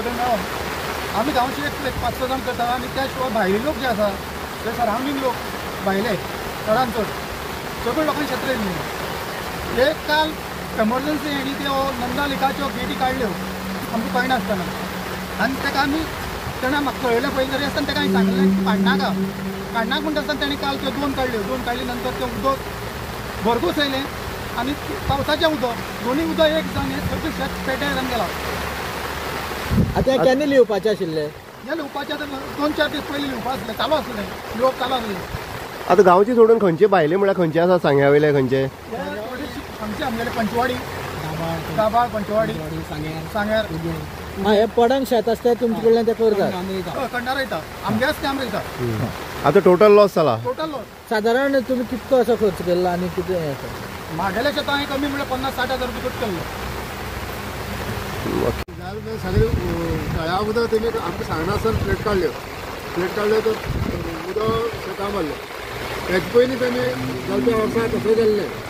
सगळे मेळोन आमी गांवचे एक 5-6 जाण करता आनी त्या शिवाय भायले लोक जे आसा ते सरावंडींग लोक भायले चडांत चड सगळे लोकांनी शेत रोयल्लीं। एक काल एमर्जन्सी हेणी त्यो नंदा लेकाच्यो गेटी काडल्यो आमकां कळना आसतना आनी ताका आमी तेणें म्हाका कळयलें पयलीं तरी आसतना ताका हांवें सांगलें की काडनाका म्हणटा आसतना ताणें काल त्यो 2 काडली नंतर तें उदक भरपूर येयलें आनी पावसाचें उदक दोनूय उदक एक जावन हें सगळें शेत पेट्यार गेलां। आतां केन्ना लिवपाचें आशिल्लें? हें लिवपाचें आतां 2-4 दीस पयलीं लिवपा आसलें चालू आसलें लिवप चालू आसलें। आता गांवचे सोडून खंयचे भायले म्हळ्यार खंयचे आसा सांग्या वयले खंयचे? आमचे आमगेले पंचवाडी दाबाळ पंचवाडी सांग्यार हे पडंग शेत आसता तुमचे कडल्यान ते करतात कडणार रोयता आमगेच काम रोयता। आता टोटल लॉस जाला? टोटल लॉस सादारण तुमी कितको असो खर्च केला आनी कितें हें म्हागेल्या शेतां हांवें कमी म्हळ्यार 50-60 हजार रुपया खर्च केल्लो। सगळे तळ्या उदक तेमी आमकां सांगनासतना प्लेट काडल्यो तर उदक शेतां मारलें। हेजे पयलीं तेमी चलत्या वर्सा तशें केल्लें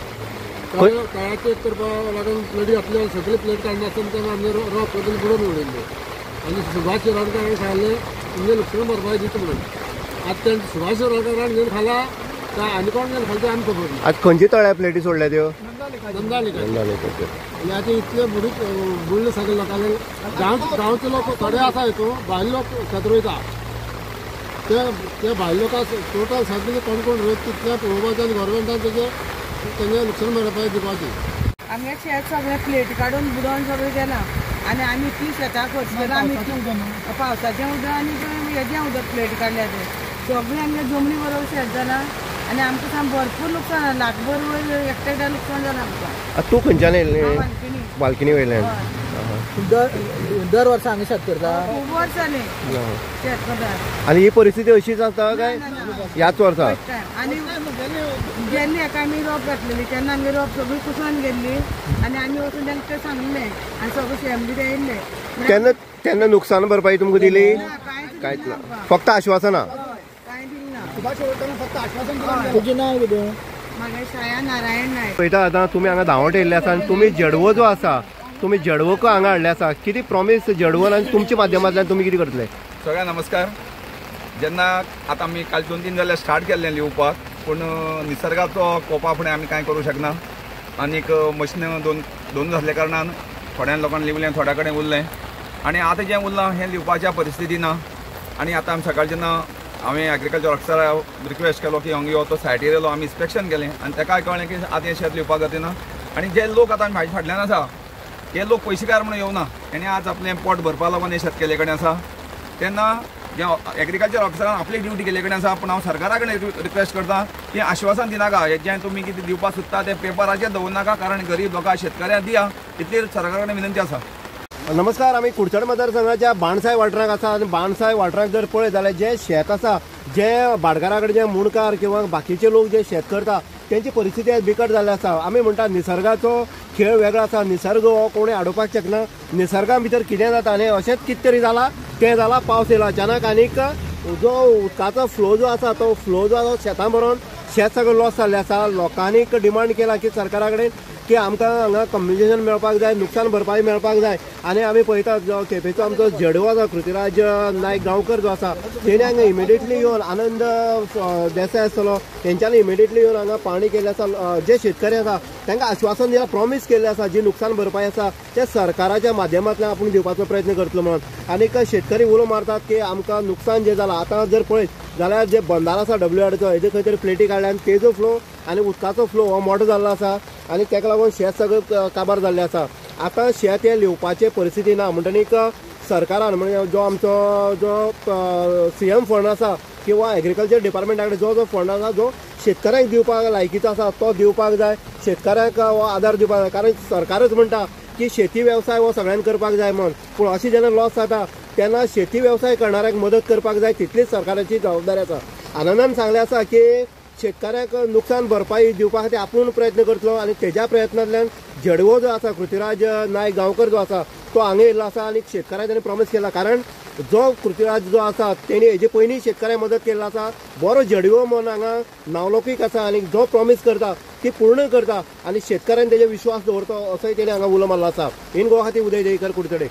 तळ्या चेक करपाक लागून प्लेटी घातल्यो सगळे प्लेट काडनासतना तेन्ना आमगे रोप सगळे बुडोवन उडयल्ले आनी सुभाष शिरोडकारान सांगलें तुमगे लुकसाण भरपाय दिता म्हणून। आतां तें सुभाष शिरोडकारान घेवन खाला काय आनी कोण घेवन खाला तें आमकां खबर ना। आज खंयची तळ्या प्लेटी सोडल्या त्यो? नंदा लेक आनी आतां इतले बुडले सगळे लोकांनी गांवचे लोक थोडे आसा हितून भायले लोक शेत रोयता ते भायले लोकांक टोटल सगळे कोण रोयता तितले पळोवपाचें आनी गव्हर्मेंटान तेंगे लुकसाण भरपाय दिवपाची। आमगे शेत सगळे प्लेटी काडून बुडोवन सगळें गेलां आनी आमी इतली शेतां खर्च केला आमी पावसाचें उदक आनी हेजें उदक प्लेटी काडल्या ते सगळें आमगे जमनी बरोबर शेत जालां आनी आमकां साम भरपूर लुकसाण जाला लाखभर वयर एकट्या लुकसाण जालां आमकां। तूं खंयच्यान येयलें? बाल्कनी वयल्यान। दर वर्सा हांगा शेत करता? खूब वर्स जालीं शेत करता। आनी ही परिस्थिती अशीच आसता काय ह्याच वर्सा? आनी गेल्ली हेका आमी रोप घातलेली तेन्ना आमगे रोप सगळी कुसोन गेल्ली आनी आमी वचून तांकां सांगलें आनी सगळें शेम बी येयल्ले। तेन्ना नुकसान भरपाई तुमकां दिली? कांयच ना, फक्त आश्वासनां? कांय दिलें ना। सुभाष शिरोडकारान फक्त आश्वासन दिलें। तुजें नांव कितें? म्हागे छाया नारायण नायक। पळयता आतां तुमी हांगा धांवट येयल्ले आसा आनी तुमी जडवो जो आसा तुमी जडवोक हांगा हाडले आसा कितें प्रॉमिस जडवोन आनी तुमच्या माध्यमांतल्यान तुमी कितें करतले? सगळ्यांक नमस्कार। जेन्ना आतां आमी काल 2-3 दीस जाल्यार स्टार्ट केल्लें लिवपाक पूण निसर्गाचो कोपा फुडें आमी कांय करूं शकना आनीक मशीन दोन आसल्या कारणान थोड्या लोकांनी लिवलें थोड्या कडेन उरलें आनी आतां जें उरलां हें लिवपाच्या परिस्थिती ना। आनी आतां आमी सकाळीं जेन्ना हांवें एग्रीकल्चर ऑफिसराक रिक्वेस्ट केलो की हांगा यो तो सायटीर येयलो आमी इन्स्पेक्शन केलें आनी ताकाय कळ्ळें की आतां हें शेत लिवपाक जायना आनी जे लोक आतां म्हाजे फाटल्यान आसा हे लोक पयशेकार म्हणून येवना हेणे आज आपलें पोट भरपा लागून हे शेतकले कडेन आसा तेन्ना जे एग्रीकल्चर ऑफिसरान आपली ड्युटी केले कडेन आसा पूण हांव सरकारा कडेन रिक्वेस्ट करता की आश्वासन दिनाका हें जें तुमी कितें दिवपाक सोदता तें पेपराचेर दवरनाका कारण गरीब लोकांक शेतकऱ्यांक दिया इतली सरकारा कडेन विनंती आसा। नमस्कार, आमी कुडचड मतदारसंघाच्या बाणसाय वाठारांत आसा आनी बाणसाय वाठारांत जर पळयत जाल्यार जे शेत आसा जे भाटकारा कडेन जे मुणकार किंवा बाकीचे लोक जे शेत करता त्यांची परिस्थिती आज बिकट जाल्ली आसा। आमी म्हणटा निसर्गाचो खेळ वेगळो आसा, निसर्ग हो कोणें आडोवपाक शकना, निसर्गा भितर कितें जाता आनी अशेंच कितें तरी जालां तें जालां पावस येयलो अचानक आनीक जो उदकाचो फ्लो जो आसा तो फ्लो जो आसा शेतां भरोवन शेत सगळें लॉस जाल्लें आसा। लोकांनी डिमांड केला की सरकारा कडेन की आमकां हांगा कम्युनिकेशन मेळपाक जाय, नुकसान भरपाई मेळपाक जाय आनी आमी पळयतात जो केपेचो आमचो जडवो आसा कृतीराज नायक गांवकर जो आसा तेणी हांगा इमिडिएटली येवन आनंद देसाय आसतलो तेंच्यांनी इमिडिएटली येवन हांगा पाहणी केल्ली आसा। जे शेतकरी आसा तांकां आश्वासन दिलां, प्रॉमीस केल्लें आसा जी नुकसान भरपाई आसा ते सरकाराच्या माध्यमांतल्यान आपूण दिवपाचो प्रयत्न करतलो म्हणून। आनीक शेतकरी उलो मारतात की आमकां नुकसान जें जालां आतां जर पळयत जाल्यार जे बंदार आसा WRचो हेजे खंय तरी प्लेटी काडल्या आनी तेजो फ्लो आनी उदकाचो फ्लो हो मोठो जाल्लो आसा आनी ताका लागून शेत सगळें काबार जाल्लें आसा। आतां शेत हे लिवपाचे परिस्थिती ना म्हणटनीक सरकारान म्हणजे जो आमचो जो CM फंड आसा किंवा एग्रीकल्चर डिपार्टमेंटा कडेन जो फंड आसा जो शेतकऱ्यांक दिवपाक लायकीचो आसा तो दिवपाक जाय, शेतकऱ्यांक हो आदार दिवपाक जाय कारण सरकारच म्हणटा की शेती वेवसाय हो सगळ्यांक करपाक जाय म्हणून पूण अशें जेन्ना लॉस जाता तेन्ना शेती वेवसाय करणाऱ्यांक मदत करपाक जाय तितलीच सरकाराची जबाबदारी आसा। आनंदान सांगलें आसा की शेतकऱ्यांक नुकसान भरपाई दिवपा खातीर आपूण प्रयत्न करतलो आनी तेज्या प्रयत्नांतल्यान जडवो जो आसा कृतीराज नायक गांवकर जो आसा तो हांगा येयल्लो आसा आनी शेतकऱ्यांक ताणें प्रॉमीस केला कारण जो कृतीराज जो आसा तेणी हेजे पयलीं शेतकऱ्यांक मदत केल्लो आसा। बरो जडवो म्हणून हांगा नावलौकीक आसा आनी जो प्रॉमीस करता ती पूर्ण करता आनी शेतकऱ्यांक तेजे विश्वास दवरता असोय तेणी हांगा उलो मारलो आसा। इन गोवा खातीर उदय देयकर कुडचडे।